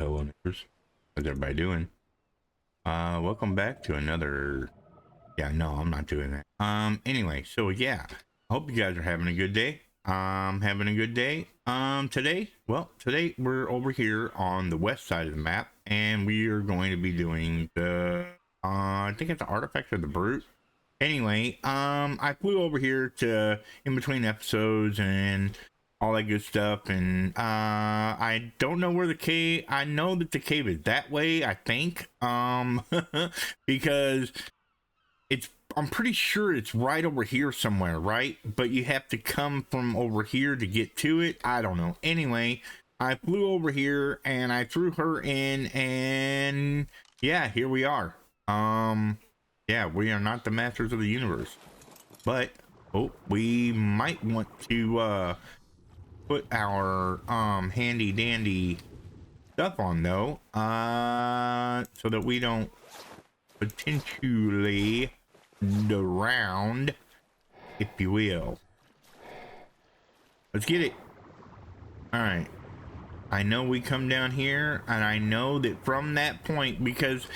hello neighbors. How's everybody doing? Welcome back to another... Yeah, no, I'm not doing that. Anyway, so yeah, I hope you guys are having a good day. Having a good day. Today we're over here on the west side of the map, and we are going to be doing the, I think it's the Artifact of the Brute. Anyway, I flew over here to, in between episodes and all that good stuff, and I don't know where the cave... I know that the cave is that way, I think, because it's... I'm pretty sure it's right over here somewhere, right? But you have to come from over here to get to it. I don't know. Anyway, I flew over here and I threw her in, and yeah, here we are. Yeah, we are not the masters of the universe, but we might want to put our handy dandy stuff on though, so that we don't potentially drown, if you will. Let's get it. All right, I know we come down here, and I know that from that point, because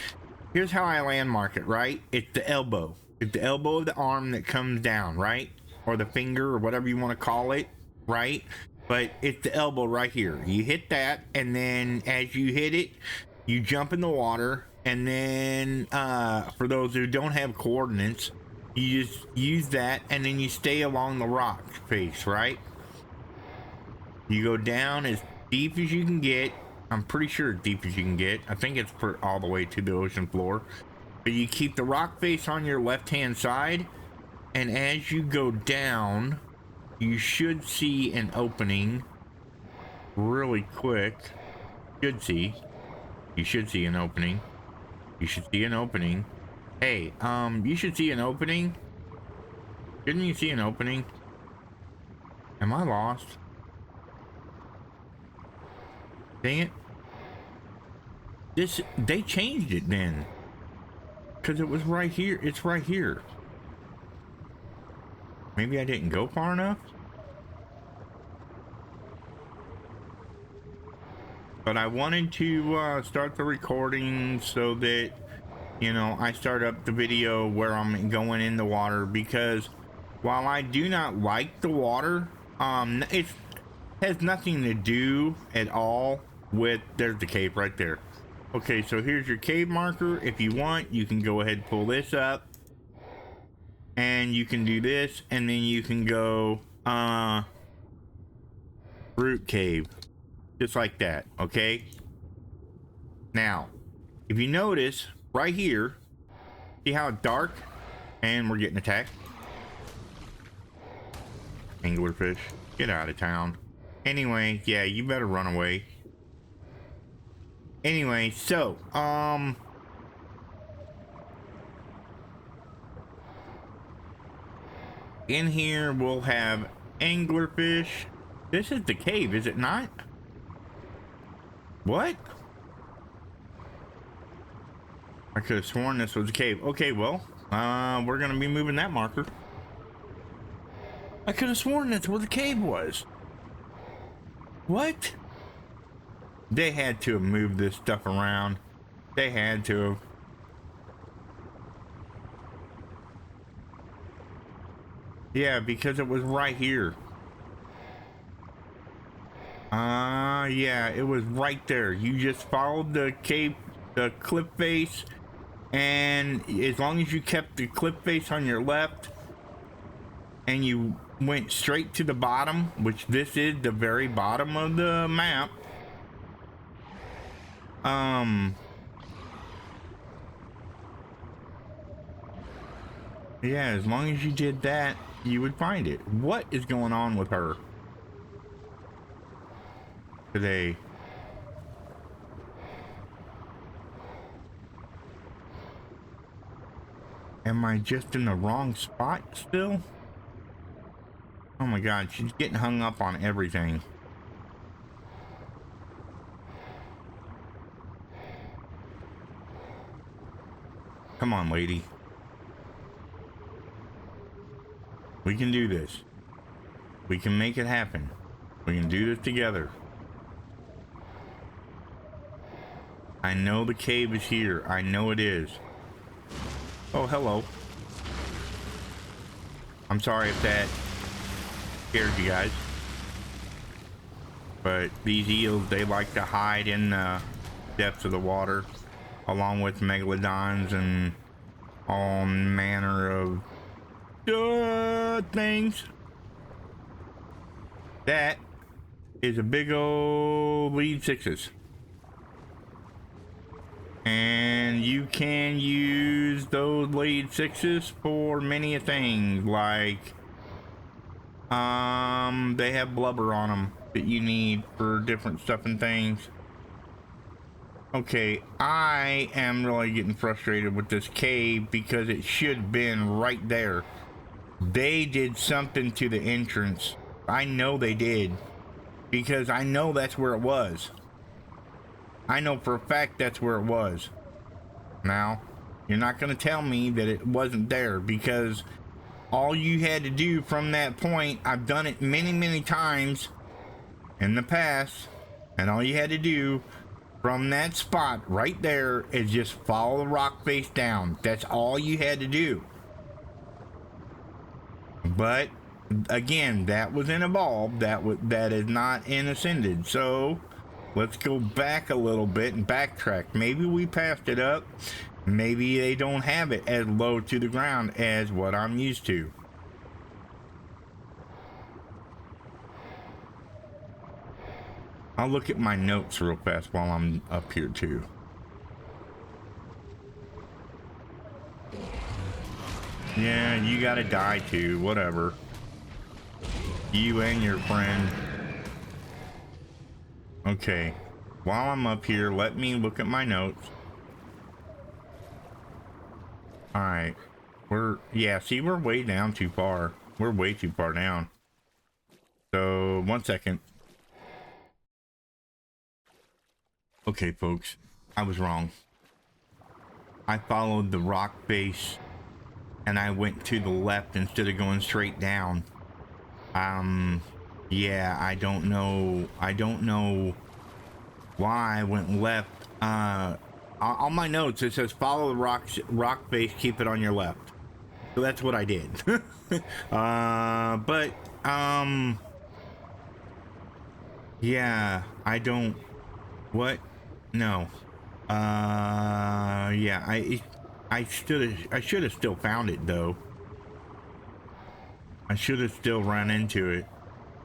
here's how I landmark it, right? It's the elbow. It's the elbow of the arm that comes down, right? Or the finger, or whatever you want to call it, right? But it's the elbow right here. You hit that, and then as you hit it, you jump in the water, and then for those who don't have coordinates, you just use that, and then you stay along the rock face, right? You go down as deep as you can get. I'm pretty sure as deep as you can get. I think it's all the way to the ocean floor. But you keep the rock face on your left-hand side, and as you go down, you should see an opening really quick. You should see an opening. You should see an opening. Hey, you should see an opening. Didn't you see an opening? Am I lost? Dang it. They changed it then. Because it was right here. It's right here. Maybe I didn't go far enough? But I wanted to start the recording so that, you know, I start up the video where I'm going in the water, because while I do not like the water, it has nothing to do at all with... There's the cave right there. Okay, so here's your cave marker. If you want, you can go ahead and pull this up, and you can do this, and then you can go Brute Cave, just like that. Okay, now if you notice right here, see how it's dark, and we're getting attacked. Anglerfish, get out of town. Anyway, yeah, you better run away. Anyway, so in here we'll have anglerfish. This is the cave, is it not? What? I could have sworn this was a cave. Okay, well, we're gonna be moving that marker. I could have sworn that's where the cave was. What? They had to have moved this stuff around. They had to have. Yeah, because it was right here. Yeah, it was right there. You just followed the cave, the cliff face, and as long as you kept the cliff face on your left, and you went straight to the bottom, which this is the very bottom of the map. Yeah, as long as you did that, you would find it. What is going on with her today? Am I just in the wrong spot still? Oh my god, she's getting hung up on everything. Come on, lady. We can do this. We can make it happen. We can do this together. I know the cave is here. I know it is. Oh, hello. I'm sorry if that scared you guys. But these eels, they like to hide in the depths of the water, along with megalodons and all manner of things. That is a big old lead sixes. And you can use those lead sixes for many a thing, like they have blubber on them that you need for different stuff and things. Okay, I am really getting frustrated with this cave because it should have been right there. They did something to the entrance. I know they did, because I know that's where it was. I know for a fact that's where it was. Now, you're not going to tell me that it wasn't there, because all you had to do from that point, I've done it many, many times in the past, and all you had to do from that spot right there is just follow the rock face down. That's all you had to do. But again, that was in Evolved. That is not in Ascended. So let's go back a little bit and backtrack. Maybe we passed it up. Maybe they don't have it as low to the ground as what I'm used to. I'll look at my notes real fast while I'm up here too. Yeah, you gotta die too, whatever. You and your friend. Okay, while I'm up here, let me look at my notes. Alright, see, we're way down too far. We're way too far down. So, 1 second. Okay, folks, I was wrong. I followed the rock face and I went to the left instead of going straight down. Yeah, I don't know why I went left. On my notes it says follow the rock face, keep it on your left. So that's what I did. Yeah, I don't, what? No. Yeah, I should have still found it though. I should have still run into it,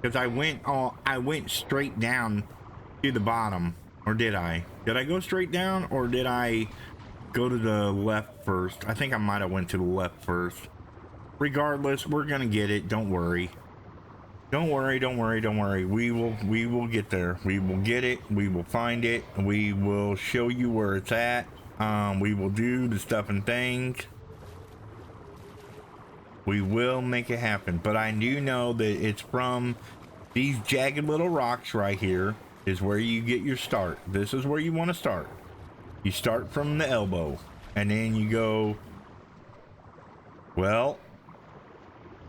because I went straight down to the bottom. Or did I? Did I go straight down, or did I go to the left first? I think I might have went to the left first. Regardless, we're gonna get it. Don't worry. Don't worry, don't worry, don't worry. We will get there. We will get it. We will find it. We will show you where it's at. We will do the stuff and things. We will make it happen. But I do know that it's from these jagged little rocks right here is where you get your start. This is where you want to start. You start from the elbow, and then you go, well,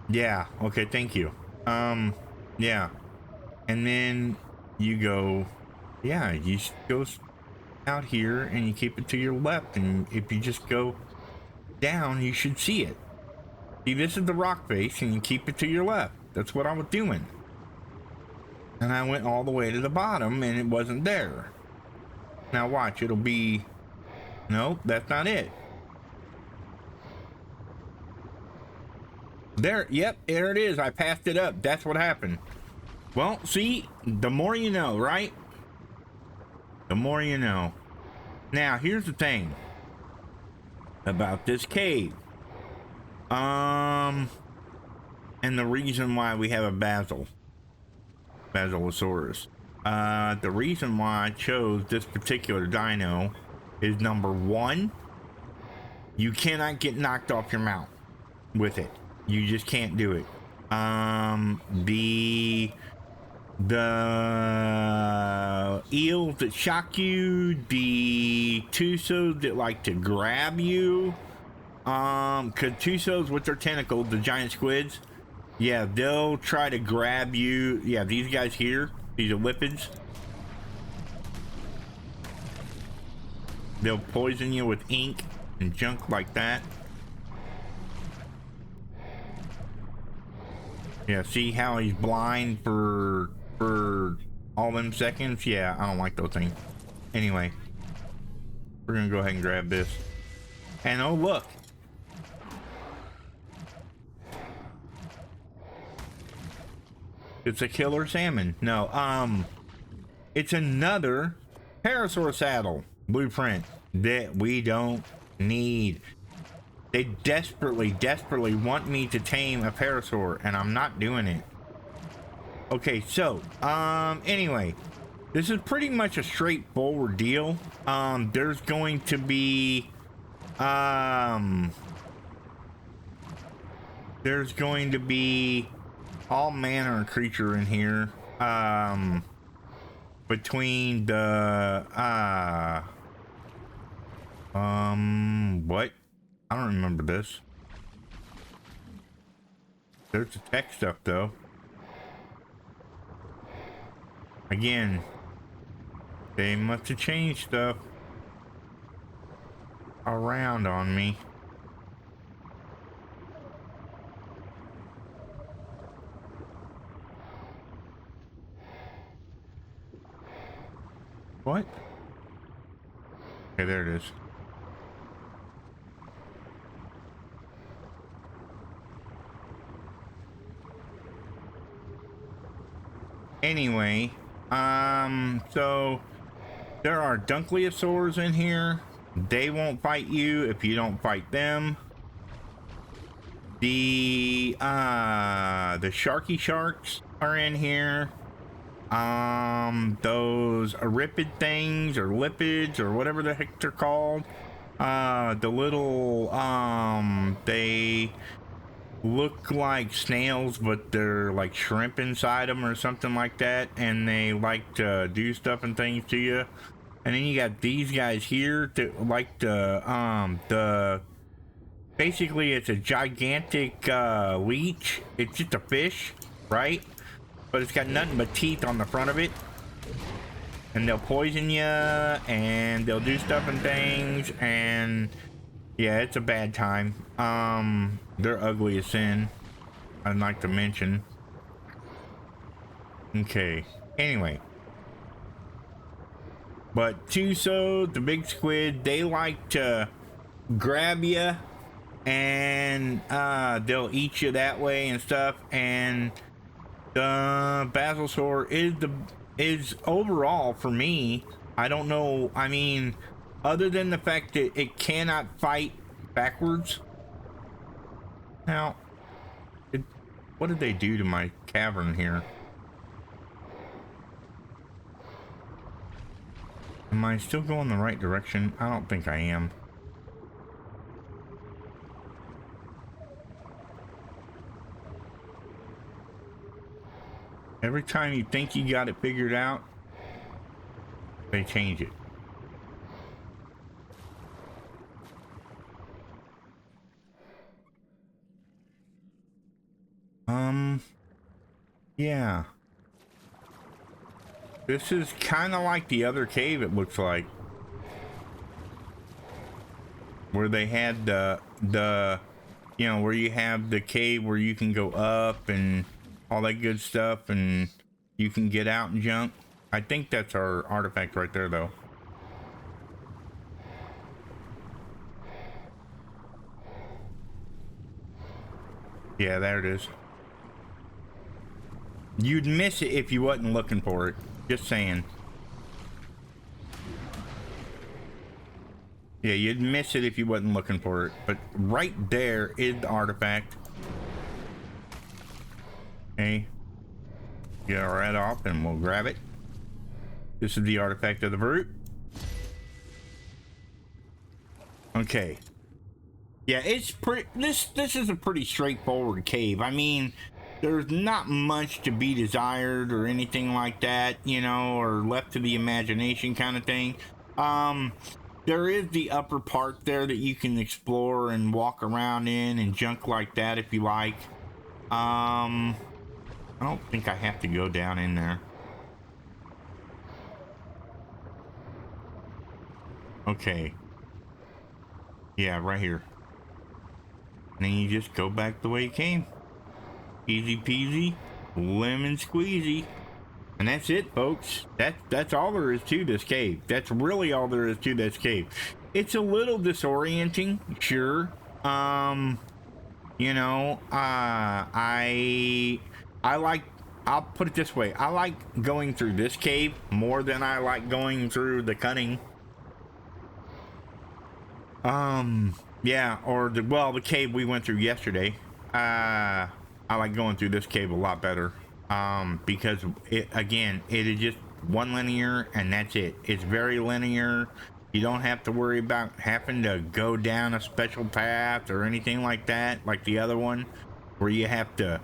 yeah, okay, thank you. Yeah, and then you go, yeah, you go out here and you keep it to your left, and if you just go down, you should see it. See, this is the rock face, and you keep it to your left. That's what I was doing. And I went all the way to the bottom, and it wasn't there. Now watch, it'll be, nope, that's not it. There, yep, there it is. I passed it up. That's what happened. Well, see, the more you know, right? The more you know. Now, here's the thing about this cave. And the reason why we have a Basilosaurus. The reason why I chose this particular dino is, number one, you cannot get knocked off your mount with it. You just can't do it. The eels that shock you, the Tusos that like to grab you, cause Tusos with their tentacles, the giant squids, yeah, they'll try to grab you. Yeah, these guys here, these are lipids. they'll poison you with ink and junk like that. Yeah, see how he's blind for all them seconds? Yeah, I don't like those things. Anyway, we're gonna go ahead and grab this. And oh look, it's a killer salmon. No, it's another parasaur saddle blueprint that we don't need. They desperately want me to tame a parasaur, and I'm not doing it. Okay, so anyway, this is pretty much a straightforward deal. There's going to be all manner of creature in here. Between the what? I don't remember this. There's the tech stuff though. Again, they must have changed stuff around on me. What? Okay, there it is. Anyway, so there are Dunkleosaurs in here. They won't fight you if you don't fight them. The Sharky Sharks are in here. Those Aripid things or lipids or whatever the heck they're called. The little, they look like snails, but they're like shrimp inside them or something like that, and they like to do stuff and things to you. And then you got these guys here that like the basically it's a gigantic leech. It's just a fish, right? But it's got nothing but teeth on the front of it, and they'll poison you and they'll do stuff and things, and yeah, it's a bad time. They're ugly as sin, I'd like to mention. Okay, anyway, but Tuso, the big squid, they like to grab you and they'll eat you that way and stuff. And the Basilsaur is overall, for me, I don't know, I mean, other than the fact that it cannot fight backwards. Now, what did they do to my cavern here? Am I still going the right direction? I don't think I am. Every time you think you got it figured out, they change it. Yeah. This is kind of like the other cave, it looks like. Where they had the you know, where you have the cave where you can go up and all that good stuff, and you can get out and jump. I think that's our artifact right there, though. Yeah, there it is. You'd miss it if you wasn't looking for it. Just saying. Yeah, you'd miss it if you wasn't looking for it. But right there is the artifact. Okay. Get our rat off and we'll grab it. This is the artifact of the brute. Okay. Yeah, it's pretty. This is a pretty straightforward cave. I mean, there's not much to be desired or anything like that, you know, or left to the imagination kind of thing. There is the upper part there that you can explore and walk around in and junk like that if you like. I don't think I have to go down in there. Okay. Yeah, right here. And then you just go back the way you came. Easy peasy, lemon squeezy. And that's it, folks. That's all there is to this cave. That's really all there is to this cave. It's a little disorienting, sure. You know, I like, I'll put it this way. I like going through this cave more than I like going through the cunning. Yeah, or the cave we went through yesterday. I like going through this cave a lot better. Because it is just one linear and that's it. It's very linear. You don't have to worry about having to go down a special path or anything like that, like the other one, where you have to,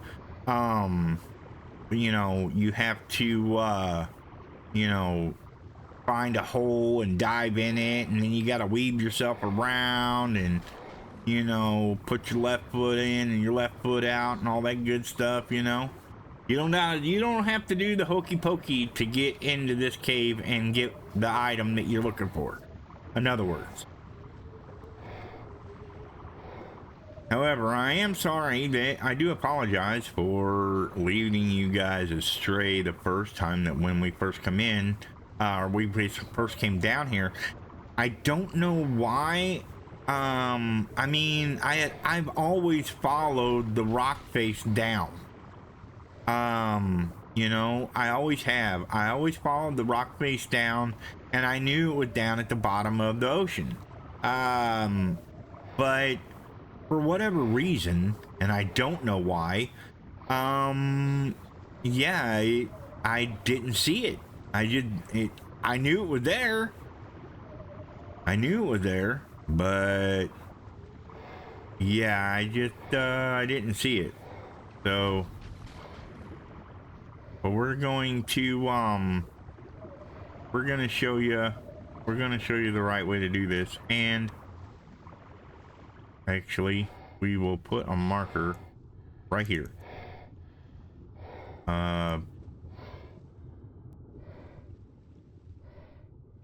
you have to, find a hole and dive in it, and then you got to weave yourself around and put your left foot in and your left foot out and all that good stuff. You don't have to do the hokey pokey to get into this cave and get the item that you're looking for. In other words. However, I am sorry that I do apologize for leading you guys astray the first time that when we first come in, or we first came down here. I don't know why. I mean, I've always followed the rock face down. I always have. I always followed the rock face down, and I knew it was down at the bottom of the ocean. But for whatever reason, and I don't know why, yeah, I didn't see it. I knew it was there. I knew it was there, but yeah, I didn't see it. So, but we're going to show you the right way to do this. And actually, we will put a marker right here.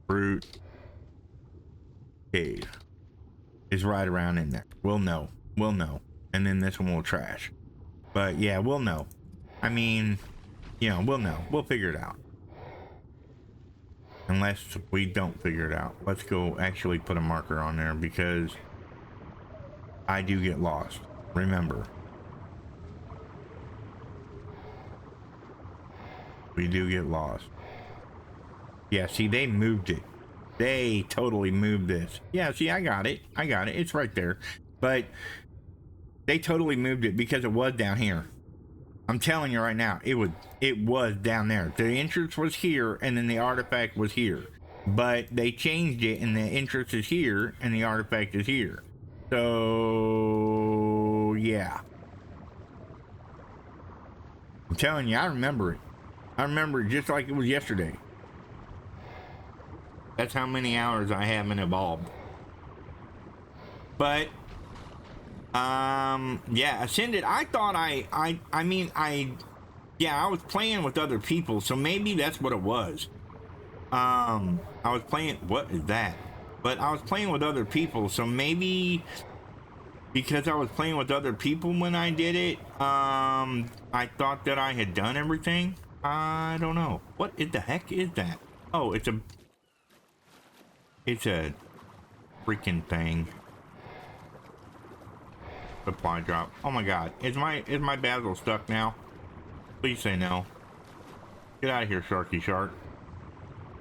Fruit cave is right around in there. We'll know. And then this one will trash. But yeah, we'll know. I mean, we'll know. We'll figure it out. Unless we don't figure it out. Let's go actually put a marker on there because I do get lost. Remember. We do get lost. Yeah, see, they moved it. They totally moved this. Yeah, see, I got it. It's right there. But they totally moved it because it was down here. I'm telling you right now, it was down there. The entrance was here, and then the artifact was here. But they changed it, and the entrance is here, and the artifact is here. So, yeah. I'm telling you, I remember it. I remember it just like it was yesterday. That's how many hours I haven't evolved. But yeah, Ascended, I thought I was playing with other people, so maybe that's what it was. I was playing, what is that? But I was playing with other people, so maybe because I was playing with other people when I did it, I thought that I had done everything. I don't know. What in the heck is that? Oh, it's a freaking thing. Supply drop. Oh my god. Is my basil stuck now? Please say no. Get out of here, Sharky Shark.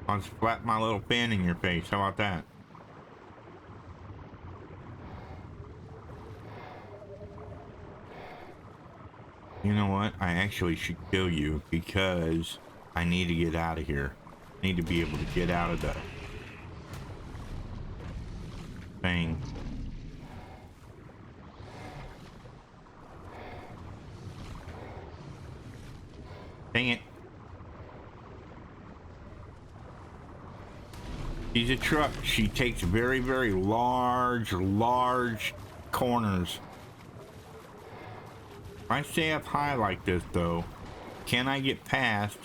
I'll just flap my little fin in your face. How about that? You know what? I actually should kill you because I need to get out of here. I need to be able to get out of the thing. Dang it. She's a truck. She takes very, very large corners. If I stay up high like this, though, can I get past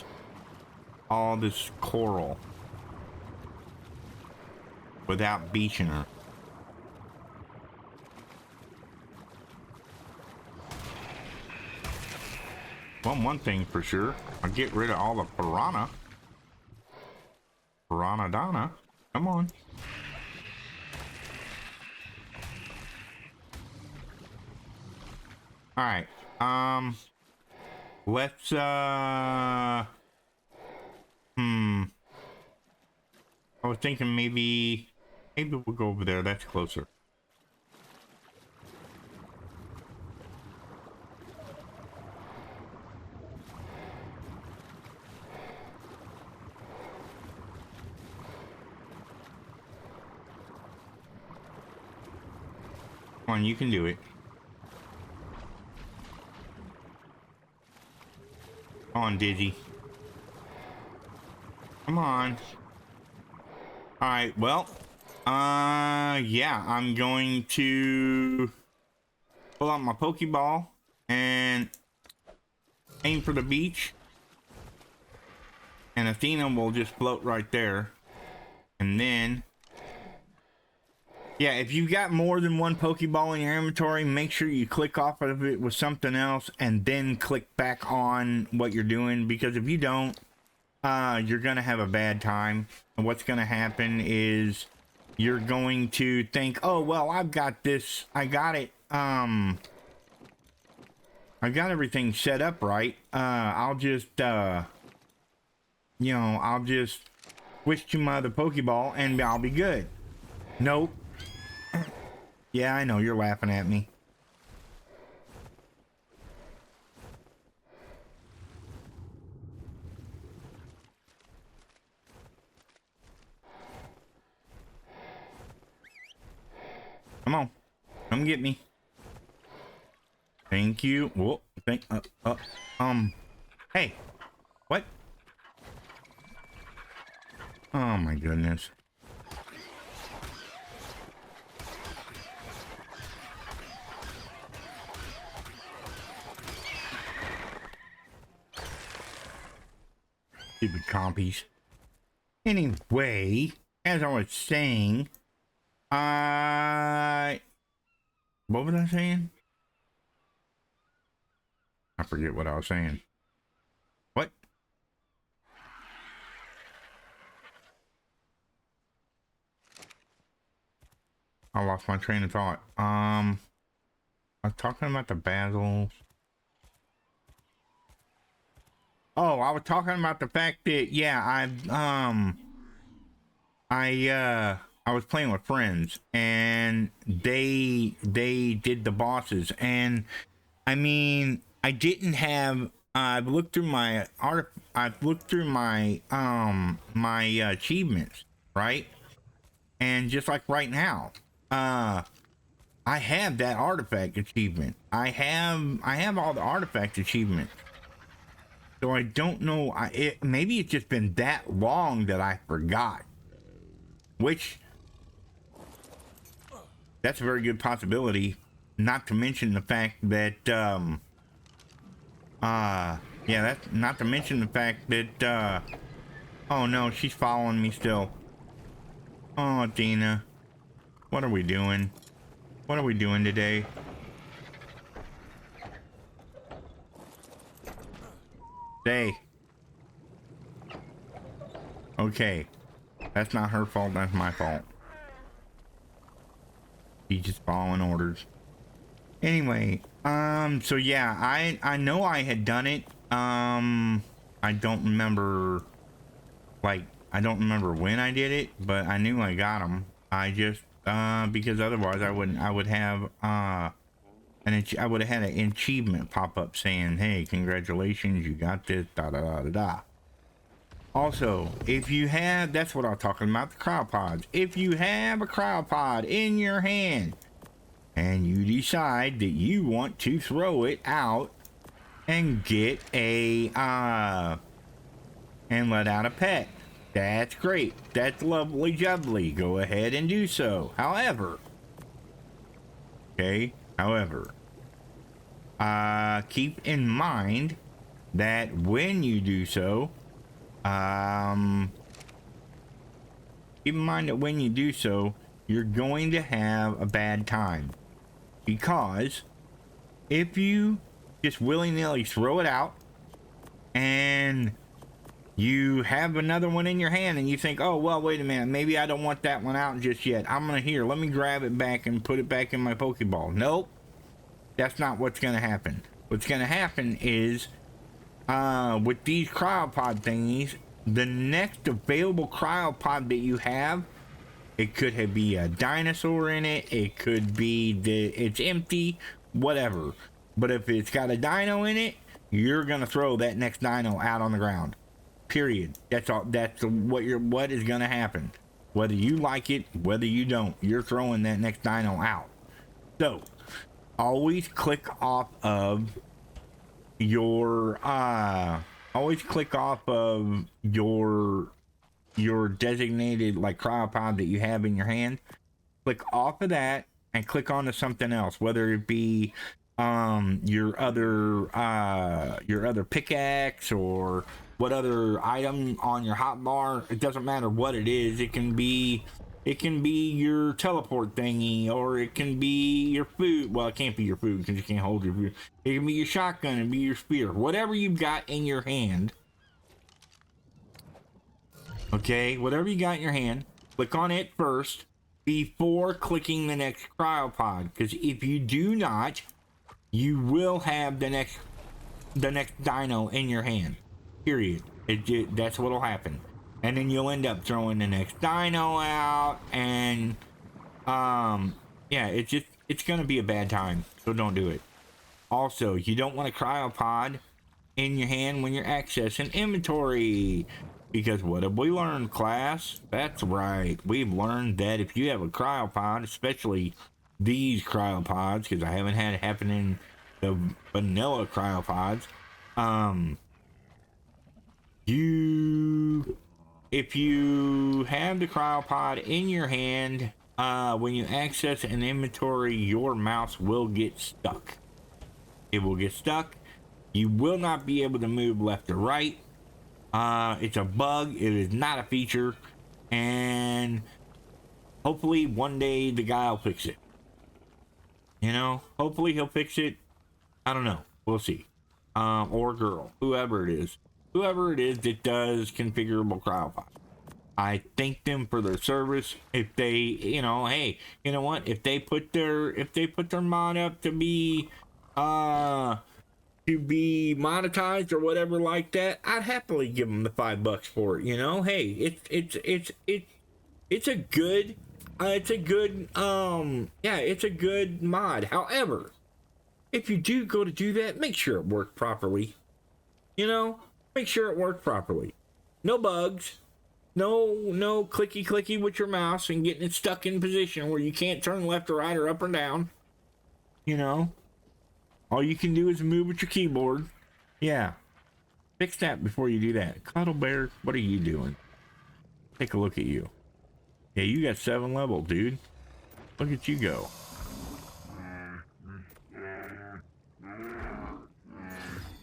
all this coral? without beaching her. Well, one thing for sure, I'll get rid of all the piranha. Piranha Donna. Come on. Alright. Let's I was thinking maybe we'll go over there. That's closer. Come on, you can do it. Come on, Dizzy. Come on. Alright, well, yeah, I'm going to pull out my Pokeball and aim for the beach. And Athena will just float right there. And then, yeah, if you've got more than one Pokeball in your inventory, make sure you click off of it with something else and then click back on what you're doing. Because if you don't, you're going to have a bad time. And what's going to happen is you're going to think, oh, well, I've got this. I got it. I got everything set up right. I'll just, you know, I'll just switch to my other Pokeball and I'll be good. Nope. Yeah, I know you're laughing at me. Come on. Come get me. Thank you. Whoa. Hey. What? Oh my goodness. Stupid compies. Anyway, as I was saying, what was I saying? I forget what I was saying. What? I lost my train of thought. I was talking about the Basils. Oh, I was talking about the fact that, yeah, I was playing with friends and they did the bosses, and I mean, I didn't have, I've looked through my my achievements, right? And just like right now, I have that artifact achievement. I have all the artifact achievements. So I don't know, maybe it's just been that long that I forgot. Which, that's a very good possibility. Not to mention the fact that, yeah, that's not to mention the fact that, oh no, she's following me still. Oh, Dina. What are we doing? What are we doing today? Stay. Okay. That's not her fault, that's my fault. She's just following orders. Anyway, so yeah, I know I had done it. I don't remember, like, I don't remember when I did it, but I knew I got them. I just, because otherwise I would have, I would have had an achievement pop up saying, hey, congratulations, you got this, da da da da da. Also, if you have, that's what I was talking about, the cryopods. If you have a cryopod in your hand and you decide that you want to throw it out and get a, and let out a pet, that's great. That's lovely jubbly. Go ahead and do so. However, keep in mind that when you do so, keep in mind that when you do so, you're going to have a bad time. Because if you just willy-nilly throw it out and you have another one in your hand and you think, oh, well, wait a minute, maybe I don't want that one out just yet. I'm gonna let me grab it back and put it back in my Pokeball. Nope, that's not what's gonna happen. What's gonna happen is with these cryopod thingies, the next available cryopod that you have, it could be a dinosaur in it, it could be it's empty, whatever. But if it's got a dino in it, you're gonna throw that next dino out on the ground. Period. That's all. That's what is gonna happen. Whether you like it, whether you don't, you're throwing that next dino out. So always click off of your designated like cryopod that you have in your hand. Click off of that and click onto something else, whether it be your other pickaxe or what other item on your hotbar. It doesn't matter what it is. It can be your teleport thingy, or it can be your food. Well, it can't be your food because you can't hold your food. It can be your shotgun and be your spear. Whatever you've got in your hand. Okay, whatever you got in your hand, click on it first before clicking the next cryopod. Because if you do not, you will have the next dino in your hand. Period. That's what'll happen. And then you'll end up throwing the next dino out, and yeah, it's gonna be a bad time. So don't do it. Also, you don't want a cryopod in your hand when you're accessing inventory. Because what have we learned, class? That's right. We've learned that if you have a cryopod, especially these cryopods, because I haven't had it happen in the vanilla cryopods, if you have the cryopod in your hand, when you access an inventory, your mouse will get stuck. It will get stuck. You will not be able to move left or right. It's a bug. It is not a feature, and hopefully one day the guy will fix it. You know, hopefully he'll fix it. I don't know. We'll see. Or girl, whoever it is that does configurable cryopod. I thank them for their service. If they, hey, you know what? If they put their mod up to be monetized or whatever like that, I'd happily give them the $5 for it. You know, hey, it's a good mod. However, if you do go to do that, make sure it worked properly. You know, make sure it worked properly. No bugs. No clicky with your mouse and getting it stuck in position where you can't turn left or right or up or down. You know, all you can do is move with your keyboard. Yeah. Fix that before you do that. Cuddle Bear, what are you doing? Take a look at you. Yeah, you got 7 level, dude. Look at you go.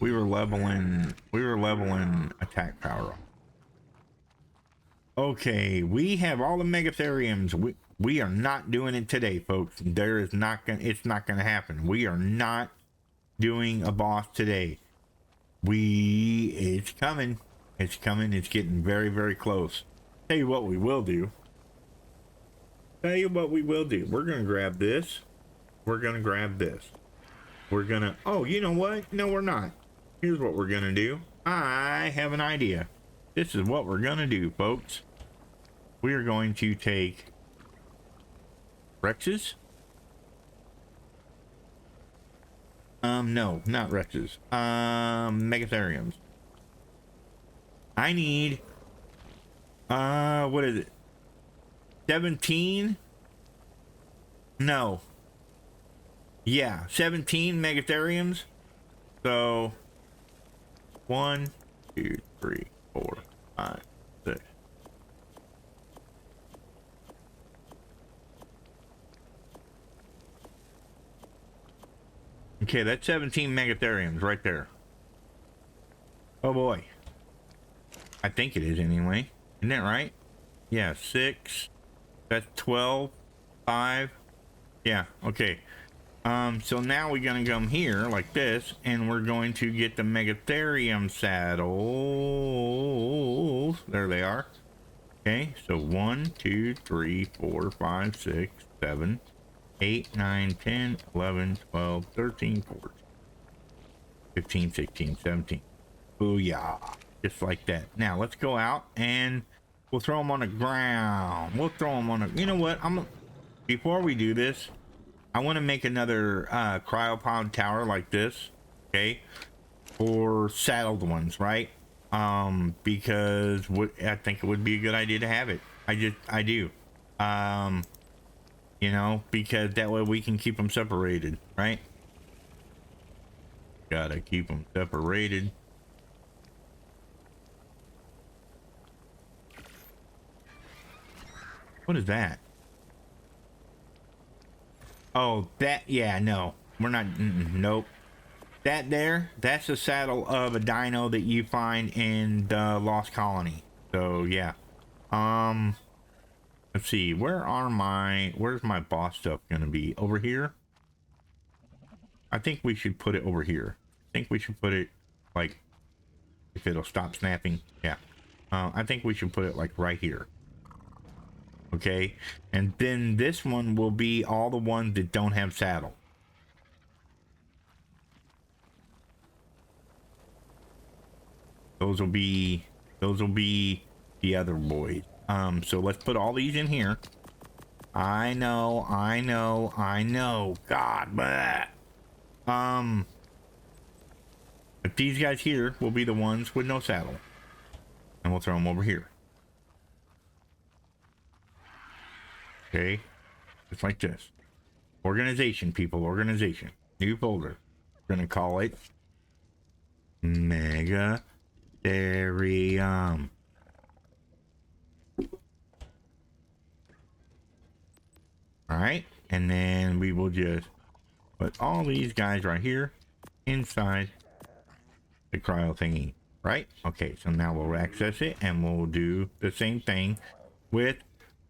We were leveling attack power. Okay, we have all the Megatheriums. We are not doing it today, folks. It's not gonna happen. We are not doing a boss today. It's coming. It's getting very, very close. Tell you what we will do. We're gonna grab this. We're gonna grab this. Oh, you know what? No, we're not. Here's what we're gonna do. I have an idea. This is what we're gonna do, folks. We are going to take Rexes. No, not Rexes. Megatheriums. I need, what is it? 17? No. Yeah, 17 Megatheriums. So, 1, 2, 3, 4, 5, 6. Okay, that's 17 Megatheriums right there. Oh boy. I think it is anyway. Isn't that right? Yeah, 6. That's 12. 5. Yeah, okay. So now we're gonna come here like this, and we're going to get the Megatherium saddles. There they are. Okay, so 1, 2, 3, 4, 5, 6, 7, 8, 9, 10, 11, 12, 13, 14, 15, 16, 17. Booyah. Just like that. Now let's go out and we'll throw them on the ground. We'll throw them on the, you know what? Before we do this, I want to make another cryopod tower like this, okay, for saddled ones, right? Because I think it would be a good idea to have it. I do. You know, because that way we can keep them separated, right? Gotta keep them separated. What is that? Oh, that, yeah, no, we're not, nope. That there, that's the saddle of a dino that you find in the Lost Colony. So, yeah. Let's see, where's my boss stuff gonna be? Over here? I think we should put it over here. I think we should put it, like, if it'll stop snapping, yeah. I think we should put it, like, right here. Okay, and then this one will be all the ones that don't have saddle. Those will be the other boys. So let's put all these in here. I know. God, bleh. But these guys here will be the ones with no saddle, and we'll throw them over here. Okay, just like this. Organization, people, organization. New folder. We're gonna call it Megatherium. All right, and then we will just put all these guys right here inside the cryo thingy, right? Okay, so now we'll access it, and we'll do the same thing with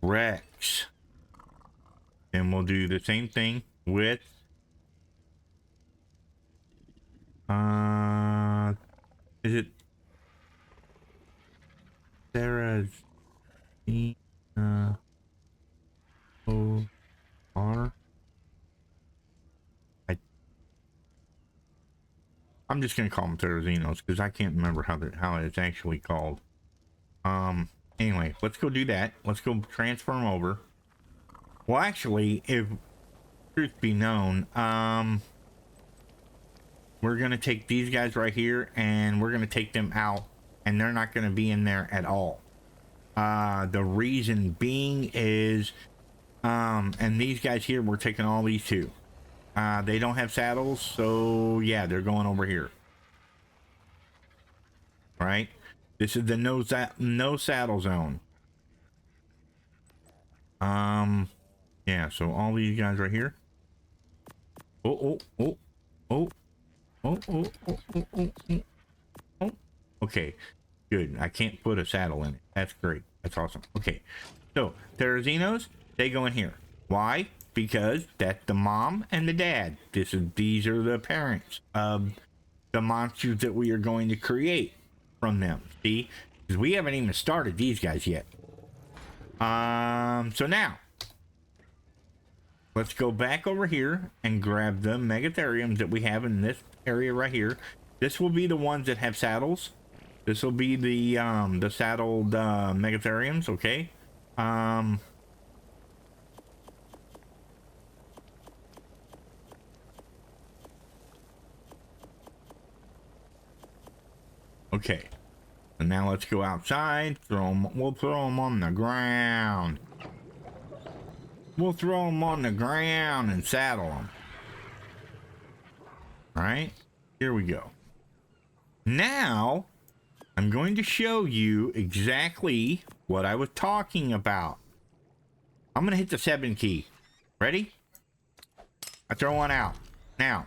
Rex. And we'll do the same thing with is it Sarah's O-R? I'm just gonna call them Terrazinos because I can't remember how it's actually called. Anyway, let's go do that. Let's go transfer them over. Well, actually, if truth be known, we're gonna take these guys right here and we're gonna take them out, and they're not gonna be in there at all. The reason being is, and these guys here, we're taking all these too. They don't have saddles, so yeah, they're going over here. Right? This is the no saddle zone. Yeah, so all these guys right here. Oh. Okay, good. I can't put a saddle in it. That's great. That's awesome. Okay, so Terrazinos, they go in here. Why? Because that's the mom and the dad. These are the parents of the monsters that we are going to create from them. See, because we haven't even started these guys yet. So now let's go back over here and grab the Megatheriums that we have in this area right here. This will be the ones that have saddles. This will be the saddled Megatheriums, okay? Okay. And now let's go outside. We'll throw them on the ground. We'll throw them on the ground and saddle them. All right, here we go. Now, I'm going to show you exactly what I was talking about. I'm going to hit the 7 key. Ready? I throw one out. Now,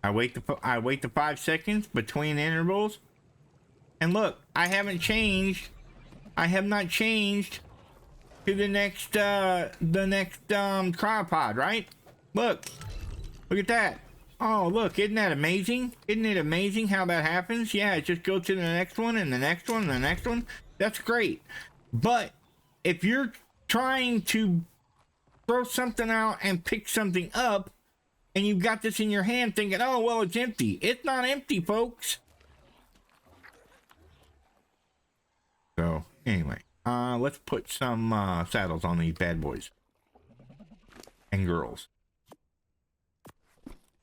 I wait the 5 seconds between intervals. And look, I haven't changed I have not changed to the next cryopod, right? Look at that. Oh, look, isn't that amazing? Isn't it amazing how that happens? Yeah, it just goes to the next one and the next one and the next one. That's great. But if you're trying to throw something out and pick something up, and you've got this in your hand thinking, oh, well, it's empty. It's not empty, folks. So, anyway, let's put some saddles on these bad boys and girls.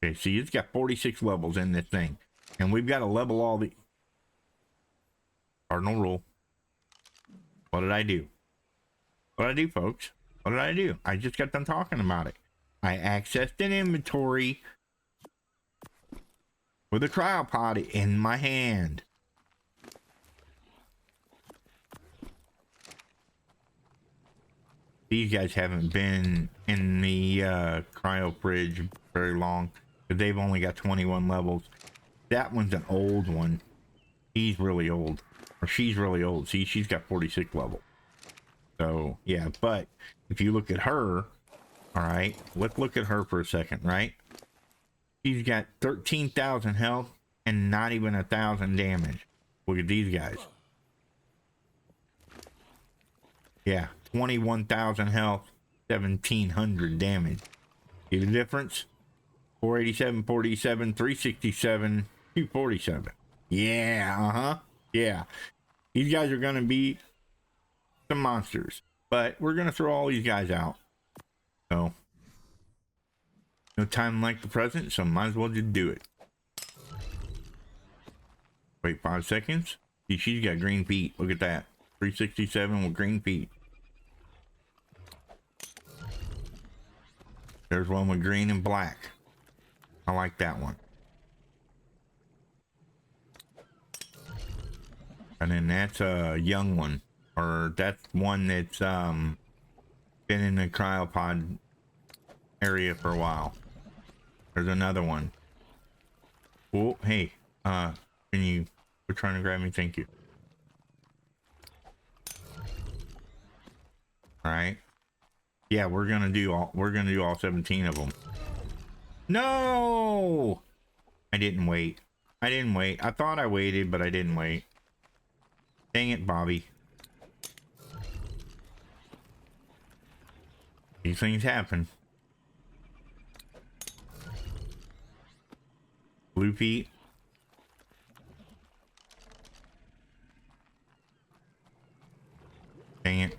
Okay, see, it's got 46 levels in this thing. And we've got to level all the... Cardinal rule. What did I do? What did I do, folks? What did I do? I just got done talking about it. I accessed an inventory with a cryopod in my hand. These guys haven't been in the cryo fridge very long, because they've only got 21 levels. That one's an old one. He's really old. Or she's really old. See, she's got 46 levels. So, yeah, but if you look at her... All right, let's look at her for a second, right? She's got 13,000 health and not even 1,000 damage. Look at these guys. Yeah, 21,000 health, 1,700 damage. See the difference? 487, 47, 367, 247. Yeah, yeah. These guys are going to be some monsters. But we're going to throw all these guys out. So, no time like the present, so might as well just do it. Wait 5 seconds. See, she's got green feet. Look at that. 367 with green feet. There's one with green and black. I like that one. And then that's a young one. Or that's one that's been in the cryopod area for a while. There's another one. Oh, hey, can you quit trying to grab me? Thank you. All right. Yeah, we're gonna do all 17 of them. No, I didn't wait. I thought I waited, but I didn't wait. Dang it, Bobby. These things happen. Blue feet. Dang it.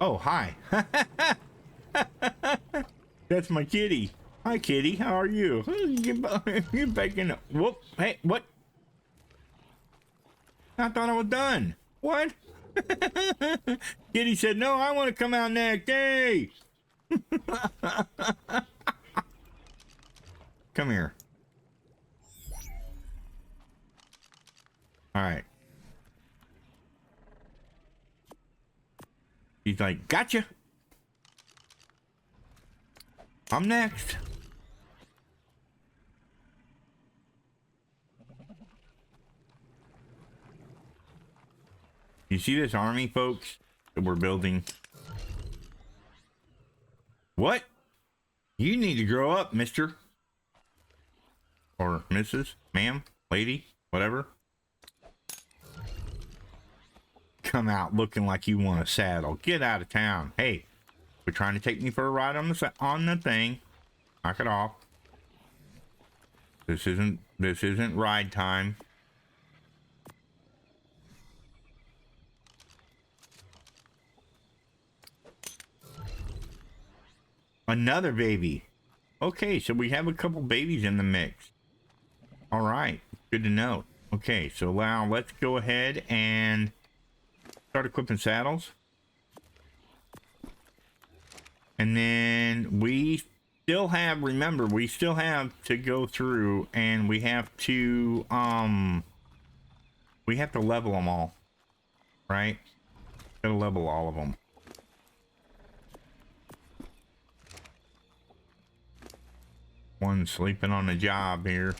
Oh, hi. That's my kitty. Hi, kitty. How are you? Get back in. Whoop. Hey, what? I thought I was done. What? Kitty said, no, I want to come out next. Hey! Come here. All right. He's like, gotcha. I'm next. You see this army, folks, that we're building? What? You need to grow up, mister. Or Mrs., ma'am, lady, whatever. Come out looking like you want a saddle. Get out of town. Hey, you're trying to take me for a ride on the thing. Knock it off. This isn't ride time. Another baby. Okay, so we have a couple babies in the mix. All right, good to know. Okay, so now let's go ahead and start equipping saddles. And then we still have, remember, we still have to go through and we have to level them all, right? Gotta level all of them. One sleeping on the job here.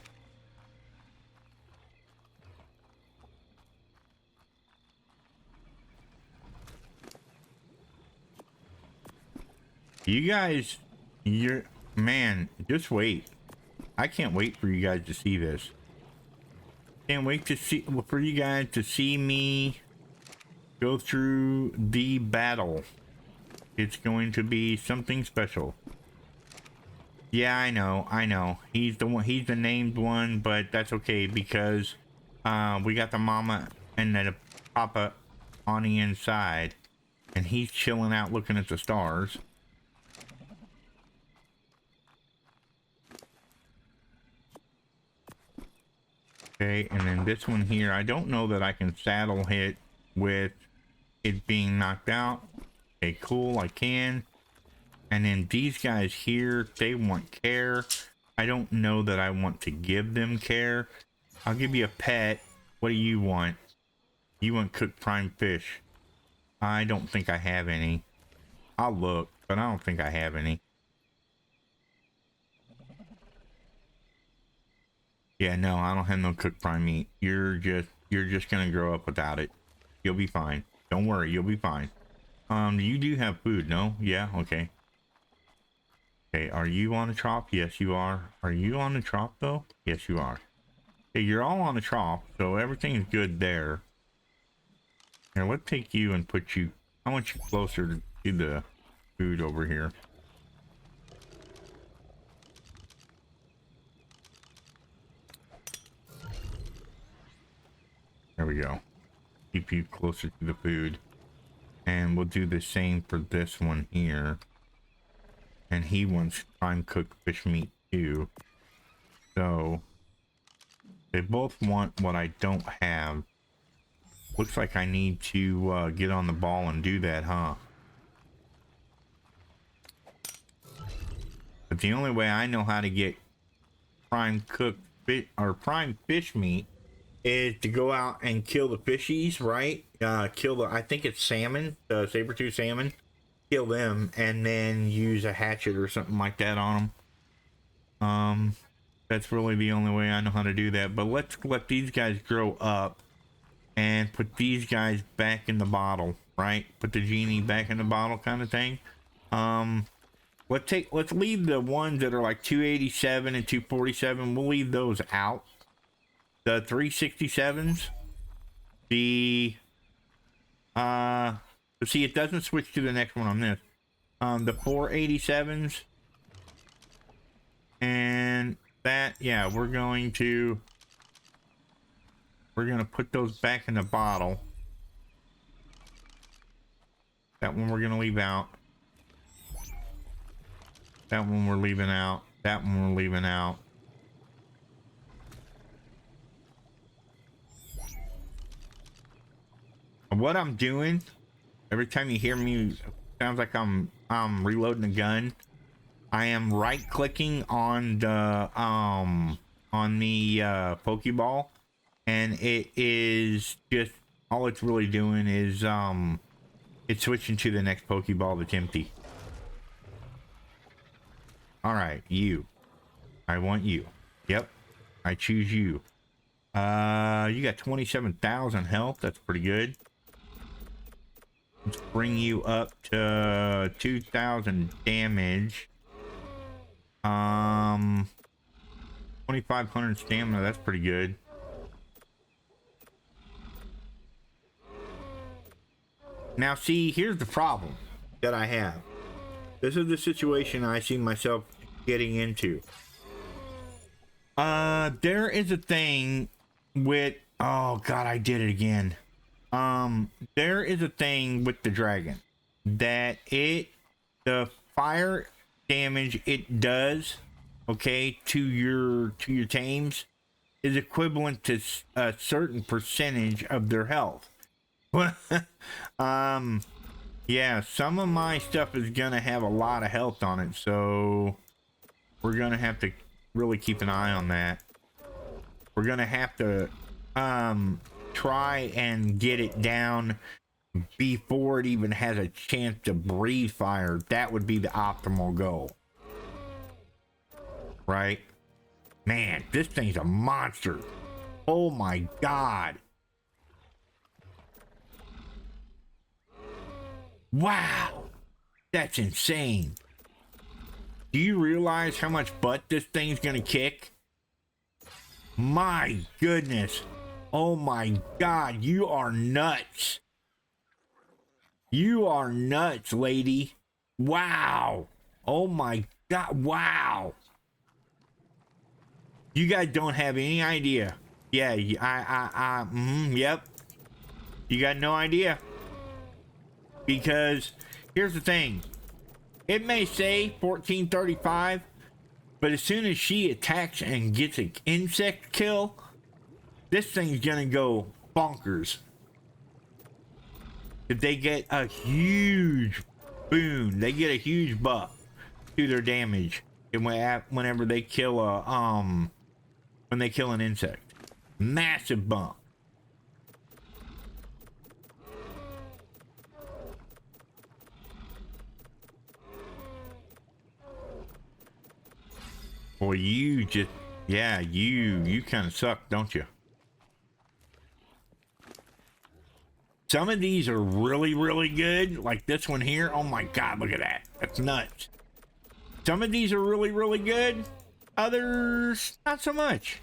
You guys, you're, man, just wait. I can't wait for you guys to see this. Can't wait to see, for you guys to see me go through the battle. It's going to be something special. Yeah, I know. He's the one, he's the named one, but that's okay because we got the mama and the papa on the inside, and he's chilling out looking at the stars. Okay, and then this one here, I don't know that I can saddle hit with it being knocked out. Okay, cool, I can. And then these guys here, they want care. I don't know that I want to give them care. I'll give you a pet. What do you want? You want cooked prime fish. I don't think I have any. I'll look, but I don't think I have any. Yeah, no, I don't have no cooked prime meat. You're just gonna grow up without it. You'll be fine. Don't worry, you'll be fine. You do have food, no? Yeah, okay. Okay, are you on a trop? Yes, you are. Are you on a trop though? Yes, you are. Okay, you're all on a trop, so everything is good there. Here, let's take you and put you, I want you closer to the food over here. There we go. Keep you closer to the food. And we'll do the same for this one here. And he wants prime cooked fish meat too. So they both want what I don't have. Looks like I need to get on the ball and do that, huh? But the only way I know how to get prime cooked fish or prime fish meat is to go out and kill the fishies, right? Kill the, I think it's salmon, the saber-tooth salmon. Kill them and then use a hatchet or something like that on them. That's really the only way I know how to do that. But let's let these guys grow up and put these guys back in the bottle, right? Put the genie back in the bottle kind of thing. Let's leave the ones that are like 287 and 247. We'll leave those out. The 367s, the see, it doesn't switch to the next one on this. The 487s and that, yeah, we're gonna put those back in the bottle. That one we're gonna leave out. That one we're leaving out. That one we're leaving out. What I'm doing, every time you hear me, sounds like I'm reloading a gun. I am right clicking on the Pokeball, and it is just, all it's really doing is it's switching to the next Pokeball that's empty. All right, you. I want you. Yep, I choose you. You got 27,000 health. That's pretty good. Let's bring you up to 2,000 damage. 2,500 stamina. That's pretty good. Now, see, here's the problem that I have. This is the situation I see myself getting into. There is a thing with, oh god, I did it again. There is a thing with the dragon that the fire damage it does, okay, to your tames is equivalent to a certain percentage of their health. Yeah, some of my stuff is gonna have a lot of health on it, so we're gonna have to really keep an eye on that. We're gonna have to try and get it down before it even has a chance to breathe fire. That would be the optimal goal, right? Man, this thing's a monster. Oh my god. Wow, that's insane. Do you realize how much butt this thing's gonna kick? My goodness. Oh my God, you are nuts. You are nuts, lady. Wow. Oh my God, wow. You guys don't have any idea. Yeah, yep. You got no idea. Because here's the thing. It may say 1435, but as soon as she attacks and gets an insect kill, this thing's gonna go bonkers. If they get a huge boon, they get a huge buff to their damage whenever they kill when they kill an insect. Massive bump. Boy, you just, yeah, you kind of suck, don't you? Some of these are really, really good. Like this one here. Oh my God, look at that. That's nuts. Some of these are really, really good. Others, not so much.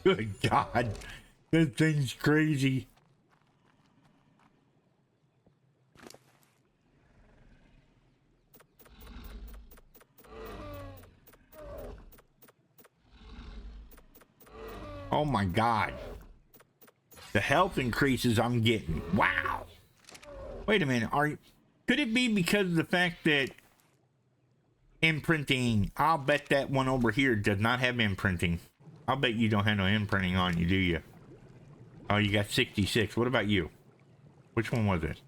Good God. That thing's crazy. Oh my God. The health increases I'm getting. Wow. Wait a minute. Could it be because of the fact that imprinting, I'll bet that one over here does not have imprinting. I'll bet you don't have no imprinting on you, do you? Oh, you got 66. What about you? Which one was it?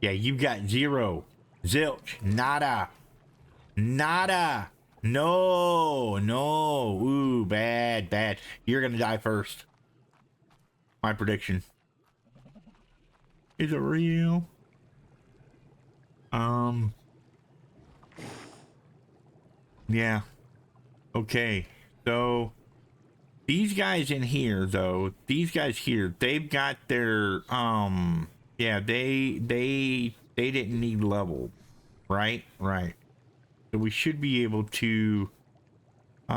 Yeah, you got 0. Zilch. Nada. Nada. No. No. Ooh, bad, bad. You're gonna die first. My prediction. Is it real? Yeah. Okay. So these guys in here, though, these guys here, they've got their yeah, they didn't need level, right? Right. So we should be able to go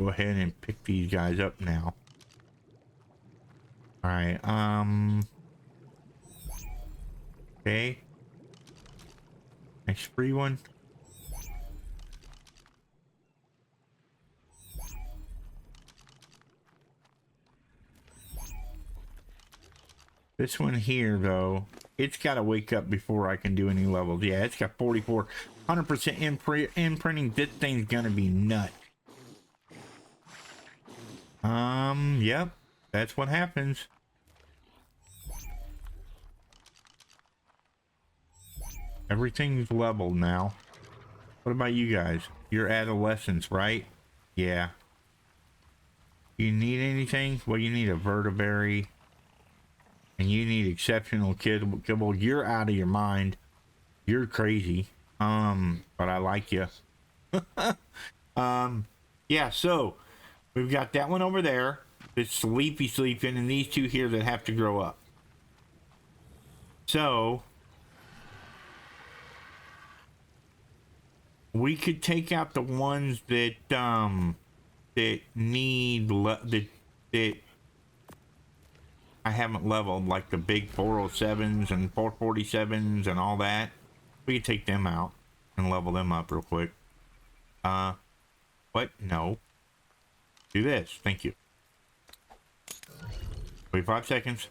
ahead and pick these guys up now. All right. Okay. Next free one. This one here, though, it's got to wake up before I can do any levels. Yeah, it's got 44. 100% imprinting. This thing's going to be nuts. Yep. That's what happens. Everything's leveled now. What about you guys? You're adolescents, right? Yeah. You need anything? Well, you need a vertebrae. And you need exceptional kibble. You're out of your mind. You're crazy. But I like you. Yeah, so we've got that one over there that's sleeping, and these two here that have to grow up. So we could take out the ones that that need that I haven't leveled, like the big 407s and 447s and all that. We could take them out and level them up real quick. What? No. Do this. Thank you. 45 seconds.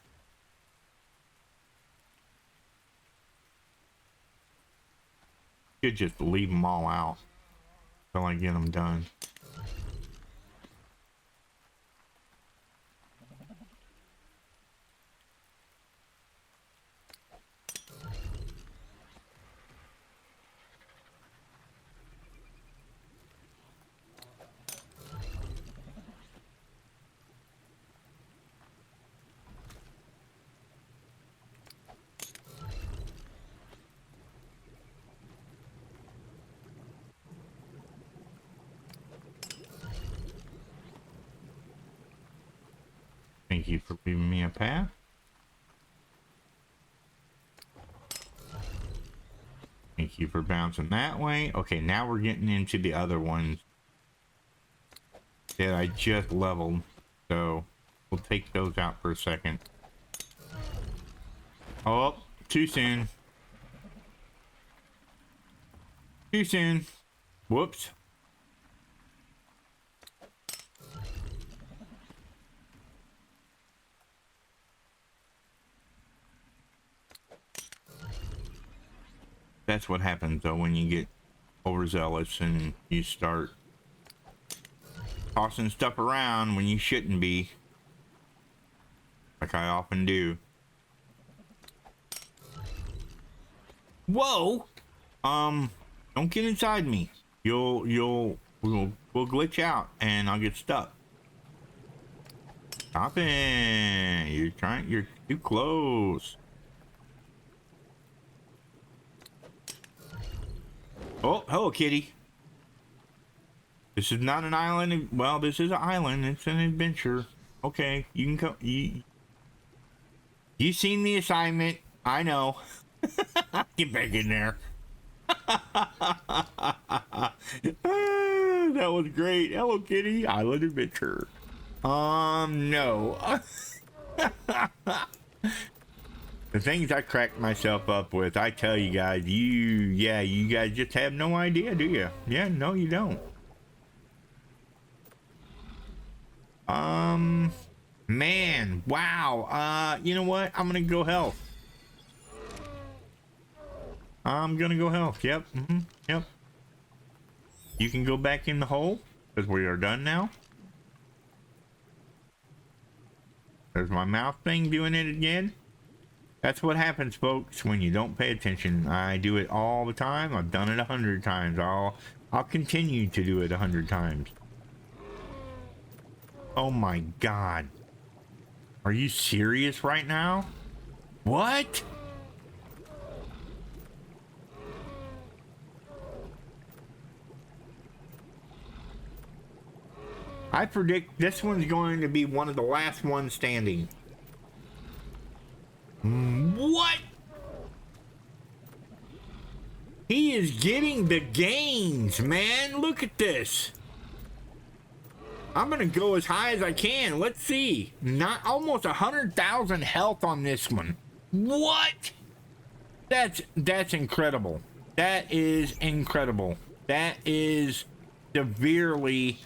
Should just leave them all out until I get them done. Thank you for leaving me a path. Thank you for bouncing that way. Okay, now we're getting into the other ones that I just leveled. So we'll take those out for a second. Oh, too soon. Too soon. Whoops. That's what happens though when you get overzealous and you start tossing stuff around when you shouldn't be, like I often do. Whoa! Don't get inside me. We'll glitch out and I'll get stuck. Stop it! You're too close. Oh, hello, kitty. This is not an island. Well, this is an island. It's an adventure. Okay, you can come. You seen the assignment? I know. Get back in there. That was great. Hello, kitty. Island adventure. No. The things I cracked myself up with, I tell you guys, you guys just have no idea, do you? Yeah, no, you don't. Man, wow. You know what? I'm gonna go health. I'm gonna go health. Yep. Yep. You can go back in the hole because we are done now. There's my mouth thing doing it again. That's what happens, folks, when you don't pay attention. I do it all the time. I've done it 100 times. I'll continue to do it 100 times. Oh my God. Are you serious right now? What? I predict this one's going to be one of the last ones standing. What? He is getting the gains, man. Look at this. I'm gonna go as high as I can. Let's see. Not almost 100,000 health on this one. What? That's incredible. That is incredible. That is severely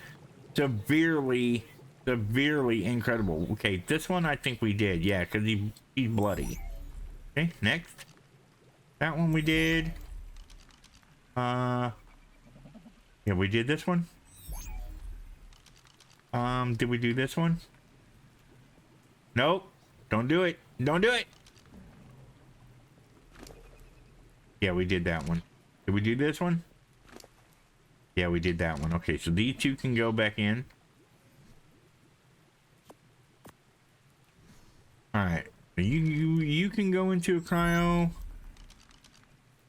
incredible. Okay, this one I think we did. Yeah, because he's bloody. Okay, next. That one we did. Yeah, we did this one. Did we do this one? Nope. Don't do it. Don't do it. Yeah, we did that one. Did we do this one? Yeah, we did that one. Okay, so these two can go back in. All right. You can go into a cryo.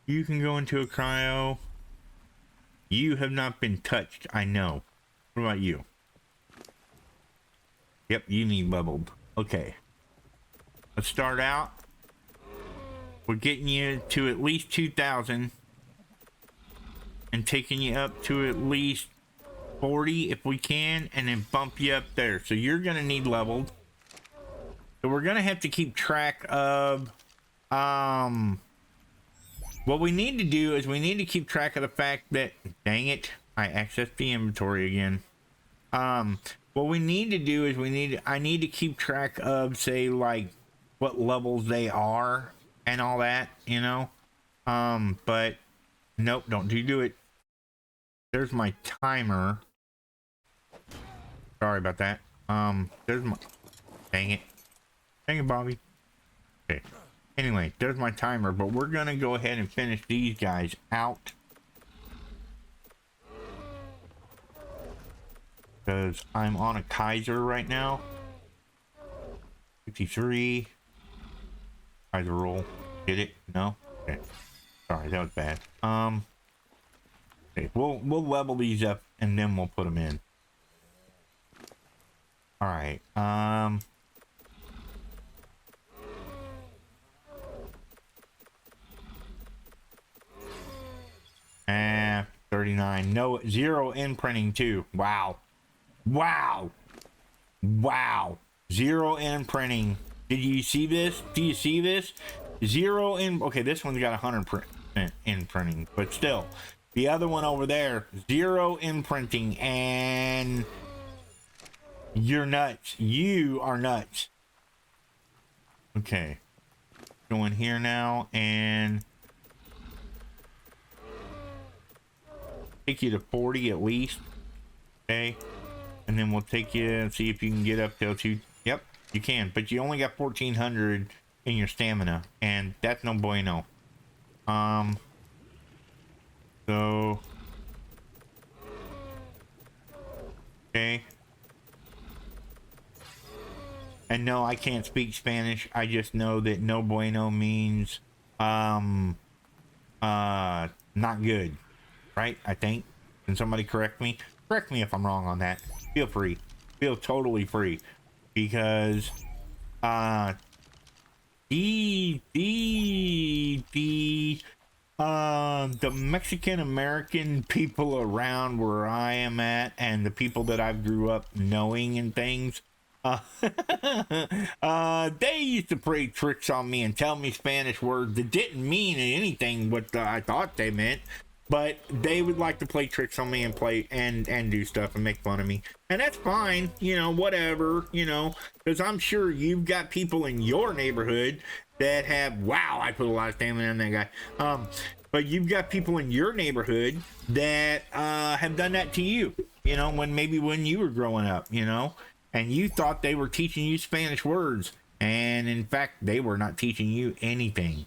You can go into a cryo. You have not been touched. I know. What about you? Yep, you need leveled. Okay. Let's start out. We're getting you to at least 2,000. And taking you up to at least 40 if we can. And then bump you up there. So you're going to need leveled. So we're going to have to keep track of... What we need to do is we need to keep track of the fact that... Dang it. I accessed the inventory again. What we need to do is I need to keep track of, say, like, what levels they are and all that, you know? But, nope, don't do it. There's my timer. Sorry about that. There's my... Dang it. Dang it, Bobby. Okay. Anyway, there's my timer, but we're gonna go ahead and finish these guys out. Because I'm on a Kaiser right now. 53. Kaiser roll. Did it? No? Okay. Sorry, that was bad. Okay, we'll level these up and then we'll put them in. Alright. E59. No, zero imprinting too. Wow. Wow. Wow. Zero imprinting. Did you see this? Do you see this? Zero in. Okay, this one's got 100% imprinting, but still. The other one over there, zero imprinting, and you're nuts. You are nuts. Okay. Go in here now and take you to 40 at least. Okay. And then we'll take you and see if you can get up to 2. Yep, you can. But you only got 1,400 in your stamina. And that's no bueno. So. Okay. And no, I can't speak Spanish. I just know that no bueno means not good, right? I think. Can somebody correct me? Correct me if I'm wrong on that. Feel free. Feel totally free, because the Mexican American people around where I am at, and the people that I grew up knowing and things, they used to play tricks on me and tell me Spanish words that didn't mean anything what I thought they meant, but they would like to play tricks on me and play and do stuff and make fun of me. And that's fine, you know, whatever, you know, because I'm sure you've got people in your neighborhood that have, wow, I put a lot of stamina on that guy. But you've got people in your neighborhood that have done that to you, you know, when you were growing up, you know, and you thought they were teaching you Spanish words. And in fact, they were not teaching you anything.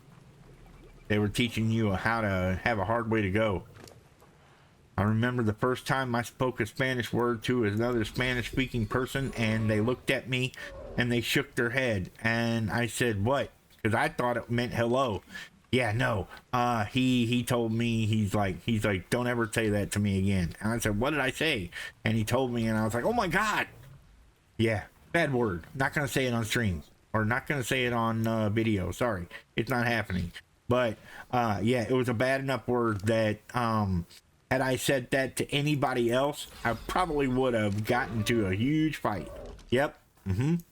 They were teaching you how to have a hard way to go. I remember the first time I spoke a Spanish word to another Spanish-speaking person, and they looked at me and they shook their head. And I said, what? Because I thought it meant hello. Yeah, no. He told me, he's like, don't ever say that to me again. And I said, what did I say? And he told me, and I was like, oh my God. Yeah, bad word. Not going to say it on stream, or not going to say it on video. Sorry, it's not happening. But yeah, it was a bad enough word that had I said that to anybody else, I probably would have gotten to a huge fight. Yep. And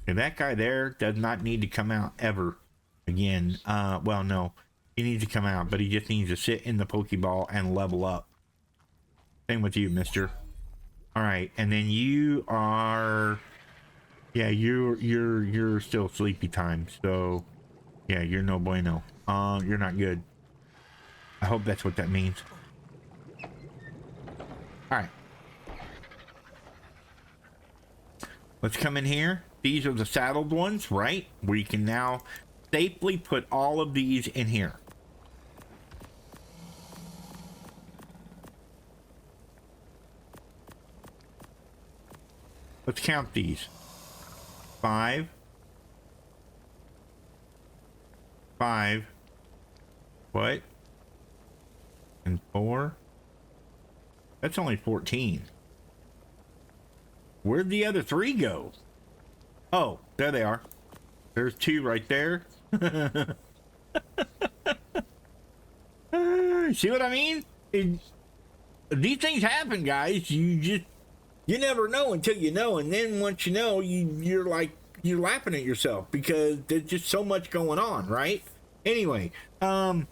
that guy there does not need to come out ever again. Well, no, he needs to come out, but he just needs to sit in the Pokeball and level up. Same with you, mister. All right, and then you are, yeah, you're still sleepy time, so yeah, you're no bueno. You're not good. I hope that's what that means. All right, let's come in here. These are the saddled ones, right? We can now safely put all of these in here. Let's count these. 5. 5. What? And 4. That's only 14. Where'd the other 3 go? Oh, there they are. There's 2 right there. See what I mean? These things happen, guys. You never know until you know, and then once you know, you're laughing at yourself because there's just so much going on, right? Anyway, so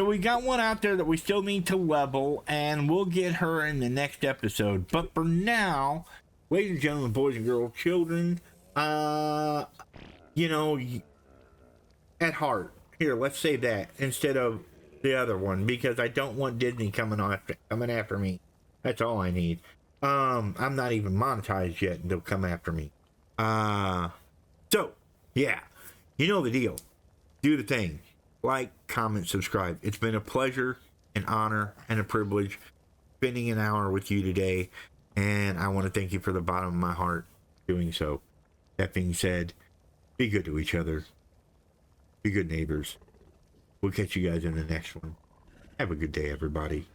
we got one out there that we still need to level, and we'll get her in the next episode. But for now, ladies and gentlemen, boys and girls, children, you know, at heart, here, let's say that instead of the other one, because I don't want Disney coming after me. That's all I need. I'm not even monetized yet, and they'll come after me. So yeah, you know the deal. Do the thing. Like, comment, subscribe. It's been a pleasure, an honor, and a privilege spending an hour with you today, and I want to thank you for the bottom of my heart doing so. That being said, be good to each other. Be good neighbors. We'll catch you guys in the next one. Have a good day, everybody.